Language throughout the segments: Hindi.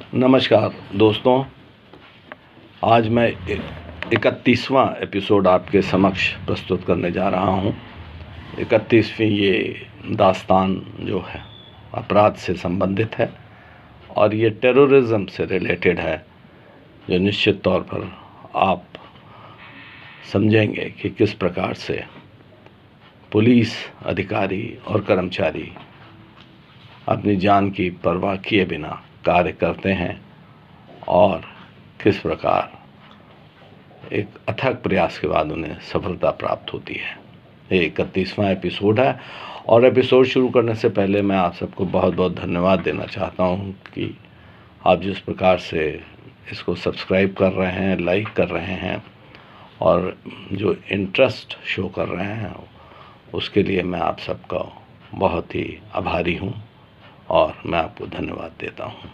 नमस्कार दोस्तों, आज मैं 31वां एपिसोड आपके समक्ष प्रस्तुत करने जा रहा हूं। 31वीं ये दास्तान जो है अपराध से संबंधित है और ये टेररिज्म से रिलेटेड है, जो निश्चित तौर पर आप समझेंगे कि किस प्रकार से पुलिस अधिकारी और कर्मचारी अपनी जान की परवाह किए बिना कार्य करते हैं और किस प्रकार एक अथक प्रयास के बाद उन्हें सफलता प्राप्त होती है। ये 31वां एपिसोड है और एपिसोड शुरू करने से पहले मैं आप सबको बहुत बहुत धन्यवाद देना चाहता हूं कि आप जिस प्रकार से इसको सब्सक्राइब कर रहे हैं, लाइक कर रहे हैं और जो इंटरेस्ट शो कर रहे हैं, उसके लिए मैं आप सबका बहुत ही आभारी हूं और मैं आपको धन्यवाद देता हूं।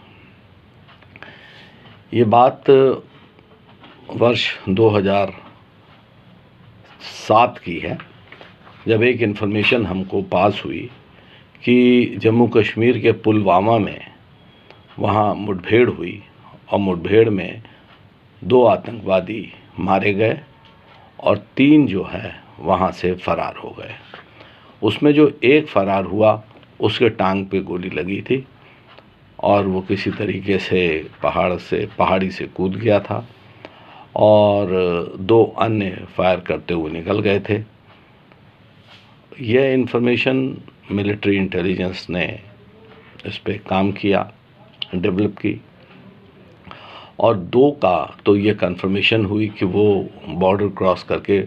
ये बात वर्ष 2007 की है, जब एक इन्फॉर्मेशन हमको पास हुई कि जम्मू कश्मीर के पुलवामा में वहाँ मुठभेड़ हुई और मुठभेड़ में 2 आतंकवादी मारे गए और 3 जो है वहाँ से फरार हो गए। उसमें जो एक फरार हुआ उसके टांग पे गोली लगी थी और वो किसी तरीके से पहाड़ी से कूद गया था और 2 अन्य फायर करते हुए निकल गए थे। यह इन्फॉर्मेशन मिलिट्री इंटेलिजेंस ने इस पे काम किया, डेवलप की और 2 का तो ये कंफर्मेशन हुई कि वो बॉर्डर क्रॉस करके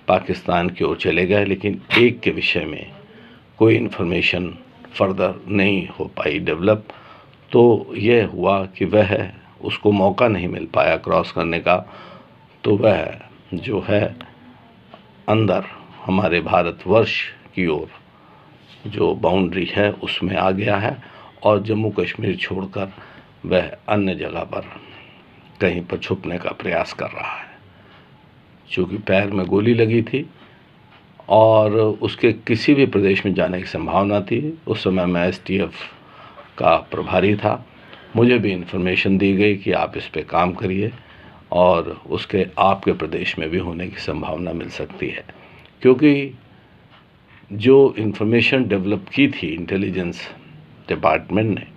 पाकिस्तान की ओर चले गए, लेकिन एक के विषय में कोई इन्फॉर्मेशन फर्दर नहीं हो पाई डेवलप। तो यह हुआ कि वह उसको मौका नहीं मिल पाया क्रॉस करने का, तो वह जो है अंदर हमारे भारतवर्ष की ओर जो बाउंड्री है उसमें आ गया है और जम्मू कश्मीर छोड़कर वह अन्य जगह पर कहीं पर छुपने का प्रयास कर रहा है। चूँकि पैर में गोली लगी थी और उसके किसी भी प्रदेश में जाने की संभावना थी। उस समय मैं STF का प्रभारी था, मुझे भी इन्फॉर्मेशन दी गई कि आप इस पे काम करिए और उसके आपके प्रदेश में भी होने की संभावना मिल सकती है, क्योंकि जो इन्फॉर्मेशन डेवलप की थी इंटेलिजेंस डिपार्टमेंट ने,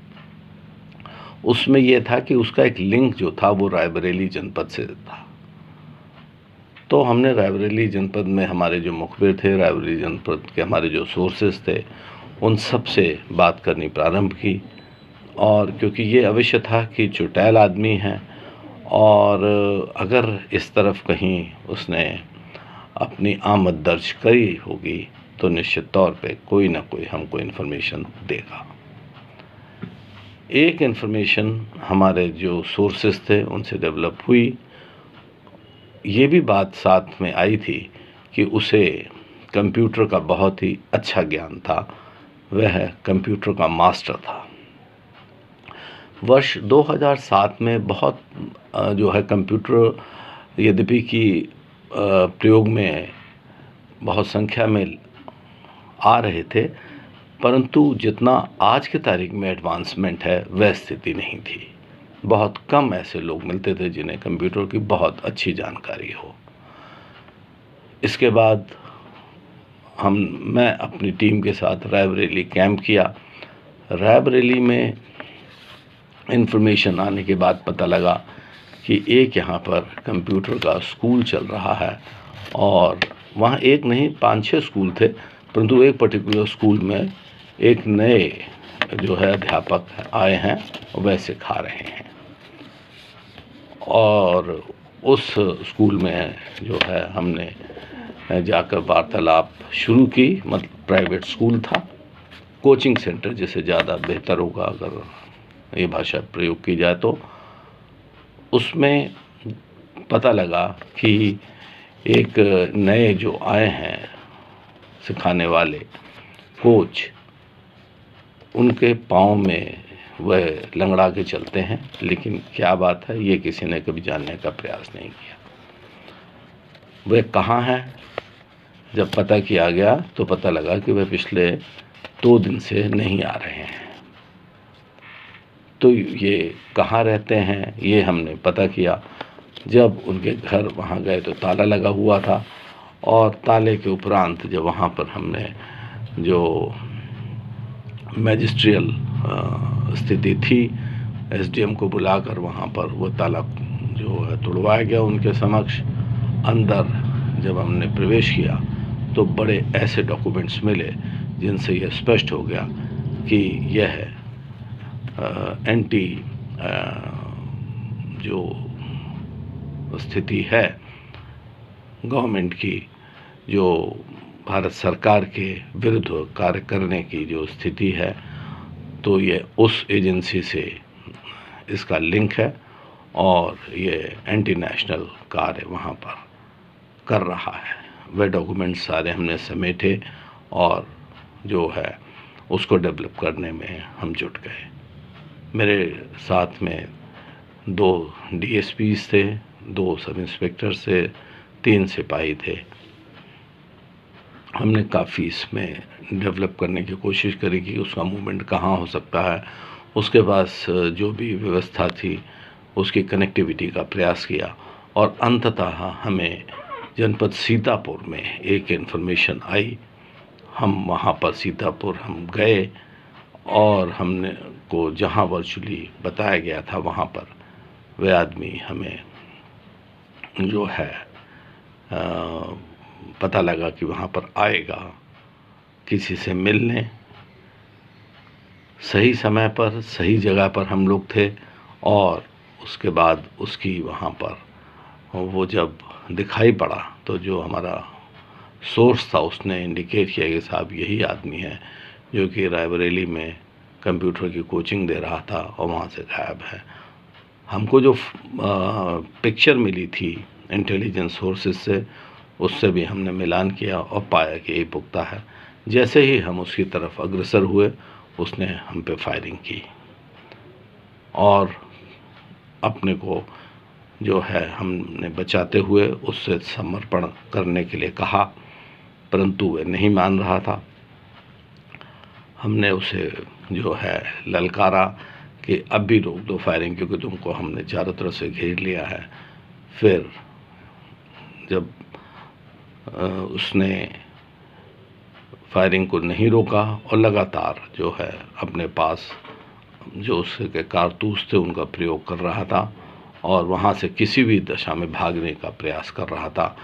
उसमें यह था कि उसका एक लिंक जो था वो रायबरेली जनपद से था। तो हमने रायबरेली जनपद में हमारे जो मुखबिर थे, रायबरेली जनपद के हमारे जो सोर्सेस थे, उन सब से बात करनी प्रारंभ की और क्योंकि ये अवश्य था कि चुटैल आदमी है और अगर इस तरफ कहीं उसने अपनी आमद दर्ज करी होगी तो निश्चित तौर पे कोई ना कोई हमको इन्फॉर्मेशन देगा। एक इन्फॉर्मेशन हमारे जो सोर्सेस थे उनसे डेवलप हुई। ये भी बात साथ में आई थी कि उसे कंप्यूटर का बहुत ही अच्छा ज्ञान था, वह कंप्यूटर का मास्टर था। वर्ष 2007 में बहुत जो है कंप्यूटर यद्यपि कि प्रयोग में बहुत संख्या में आ रहे थे, परंतु जितना आज के तारीख में एडवांसमेंट है वह स्थिति नहीं थी। बहुत कम ऐसे लोग मिलते थे जिन्हें कंप्यूटर की बहुत अच्छी जानकारी हो। इसके बाद मैं अपनी टीम के साथ रायबरेली कैंप किया। रायबरेली में इन्फॉर्मेशन आने के बाद पता लगा कि एक यहाँ पर कंप्यूटर का स्कूल चल रहा है और वहाँ एक नहीं 5-6 स्कूल थे, परंतु एक पर्टिकुलर स्कूल में एक नए जो है अध्यापक आए हैं, वह सिखा रहे हैं और उस स्कूल में जो है हमने जाकर वार्तालाप शुरू की। मतलब प्राइवेट स्कूल था, कोचिंग सेंटर जिसे ज़्यादा बेहतर होगा अगर ये भाषा प्रयोग की जाए तो। उसमें पता लगा कि एक नए जो आए हैं सिखाने वाले कोच, उनके पाँव में वह लंगड़ा के चलते हैं, लेकिन क्या बात है ये किसी ने कभी जानने का प्रयास नहीं किया। वह कहाँ है, जब पता किया गया तो पता लगा कि वह पिछले 2 दिन से नहीं आ रहे हैं। तो ये कहाँ रहते हैं ये हमने पता किया। जब उनके घर वहाँ गए तो ताला लगा हुआ था, और ताले के उपरांत जब वहाँ पर हमने जो मैजिस्ट्रियल स्थिति थी, एसडीएम को बुलाकर वहाँ पर वो ताला जो है तोड़वाया गया उनके समक्ष। अंदर जब हमने प्रवेश किया तो बड़े ऐसे डॉक्यूमेंट्स मिले जिनसे यह स्पष्ट हो गया कि यह एंटी जो स्थिति है गवर्नमेंट की, जो भारत सरकार के विरुद्ध कार्य करने की जो स्थिति है, तो ये उस एजेंसी से इसका लिंक है और ये एंटी नेशनल कार्य वहाँ पर कर रहा है। वह डॉक्यूमेंट सारे हमने समेटे और जो है उसको डेवलप करने में हम जुट गए। मेरे साथ में 2 डीएसपीज थे, 2 सब इंस्पेक्टर थे, 3 सिपाही थे। हमने काफ़ी इसमें डेवलप करने की कोशिश करी कि उसका मूवमेंट कहाँ हो सकता है, उसके पास जो भी व्यवस्था थी उसकी कनेक्टिविटी का प्रयास किया, और अंततः हमें जनपद सीतापुर में एक इन्फॉर्मेशन आई। हम वहाँ पर सीतापुर हम गए और हमने को जहाँ वर्चुअली बताया गया था वहाँ पर वह आदमी हमें जो है पता लगा कि वहाँ पर आएगा किसी से मिलने। सही समय पर सही जगह पर हम लोग थे, और उसके बाद उसकी वहाँ पर वो जब दिखाई पड़ा तो जो हमारा सोर्स था उसने इंडिकेट किया कि साहब यही आदमी है जो कि रायबरेली में कंप्यूटर की कोचिंग दे रहा था और वहाँ से गायब है। हमको जो पिक्चर मिली थी इंटेलिजेंस सोर्सेज से, उससे भी हमने मिलान किया और पाया कि ये पुख्ता है। जैसे ही हम उसकी तरफ अग्रसर हुए उसने हम पे फायरिंग की और अपने को जो है हमने बचाते हुए उससे समर्पण करने के लिए कहा, परंतु वह नहीं मान रहा था। हमने उसे जो है ललकारा कि अब भी रोक दो फायरिंग, क्योंकि तुमको हमने चारों तरफ से घेर लिया है। फिर जब उसने फायरिंग को नहीं रोका और लगातार जो है अपने पास जो उसके कारतूस थे उनका प्रयोग कर रहा था और वहाँ से किसी भी दशा में भागने का प्रयास कर रहा था।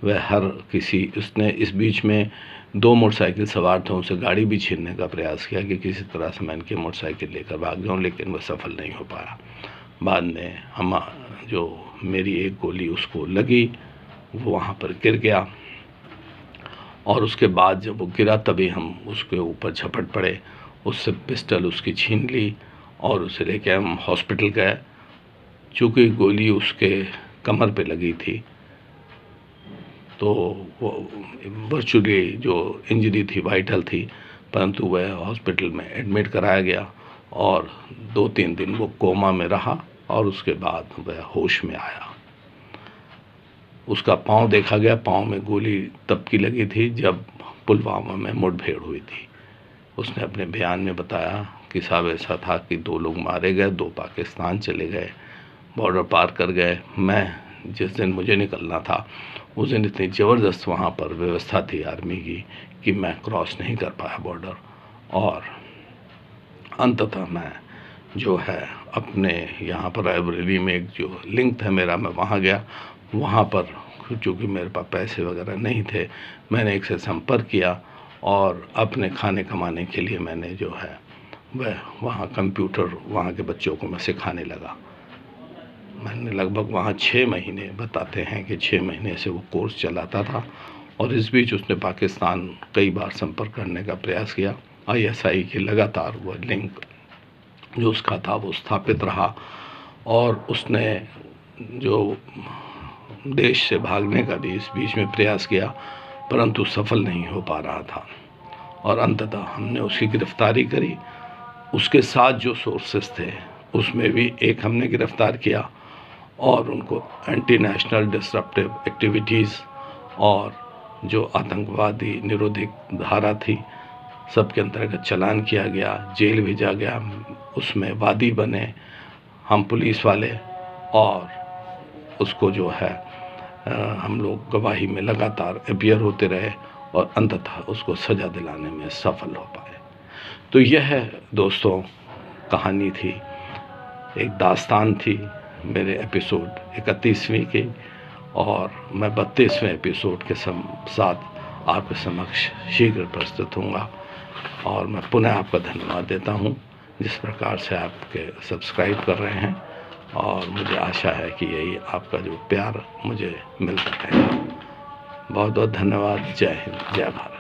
वह हर किसी उसने इस बीच में 2 मोटरसाइकिल सवार थे, उनसे गाड़ी भी छीनने का प्रयास किया कि किसी तरह से मैं इनकी मोटरसाइकिल लेकर भाग जाऊँ, लेकिन वह सफल नहीं हो पाया। बाद में हम जो मेरी एक गोली उसको लगी, वो वहाँ पर गिर गया, और उसके बाद जब वो गिरा तभी हम उसके ऊपर झपट पड़े, उससे पिस्टल उसकी छीन ली और उसे लेके हम हॉस्पिटल गए। चूँकि गोली उसके कमर पे लगी थी तो वो वर्चुअली जो इंजरी थी वाइटल थी, परंतु वह हॉस्पिटल में एडमिट कराया गया और 2-3 दिन वो कोमा में रहा और उसके बाद वह होश में आया। उसका पाँव देखा गया, पाँव में गोली तब की लगी थी जब पुलवामा में मुठभेड़ हुई थी। उसने अपने बयान में बताया कि साहब ऐसा था कि 2 लोग मारे गए, 2 पाकिस्तान चले गए, बॉर्डर पार कर गए। मैं जिस दिन मुझे निकलना था उस दिन इतनी ज़बरदस्त वहाँ पर व्यवस्था थी आर्मी की कि मैं क्रॉस नहीं कर पाया बॉर्डर, और अंततः मैं जो है अपने यहाँ पर रायबरेली में एक जो लिंक था मेरा, मैं वहाँ गया। वहाँ पर चूँकि मेरे पास पैसे वगैरह नहीं थे, मैंने एक से संपर्क किया और अपने खाने कमाने के लिए मैंने जो है वह वहाँ कंप्यूटर वहाँ के बच्चों को मैं सिखाने लगा। मैंने लगभग वहाँ 6 महीने, बताते हैं कि 6 महीने से वो कोर्स चलाता था, और इस बीच उसने पाकिस्तान कई बार संपर्क करने का प्रयास किया। ISI की लगातार वह लिंक जो उसका था वो स्थापित रहा, और उसने जो देश से भागने का भी इस बीच में प्रयास किया, परंतु सफल नहीं हो पा रहा था, और अंततः हमने उसकी गिरफ्तारी करी। उसके साथ जो सोर्सेस थे उसमें भी एक हमने गिरफ्तार किया और उनको एंटी नेशनल डिसरप्टिव एक्टिविटीज़ और जो आतंकवादी निरोधिक धारा थी सबके अंतर्गत चालान किया गया, जेल भेजा गया। उसमें वादी बने हम पुलिस वाले, और उसको जो है हम लोग गवाही में लगातार अपीयर होते रहे और अंततः उसको सज़ा दिलाने में सफल हो पाए। तो यह दोस्तों कहानी थी, एक दास्तान थी मेरे एपिसोड 31वीं की, और मैं 32वें एपिसोड के साथ आपके समक्ष शीघ्र प्रस्तुत होऊंगा। और मैं पुनः आपका धन्यवाद देता हूं जिस प्रकार से आपके सब्सक्राइब कर रहे हैं, और मुझे आशा है कि यही आपका जो प्यार मुझे मिलता रहेगा। बहुत बहुत धन्यवाद। जय हिंद, जय भारत।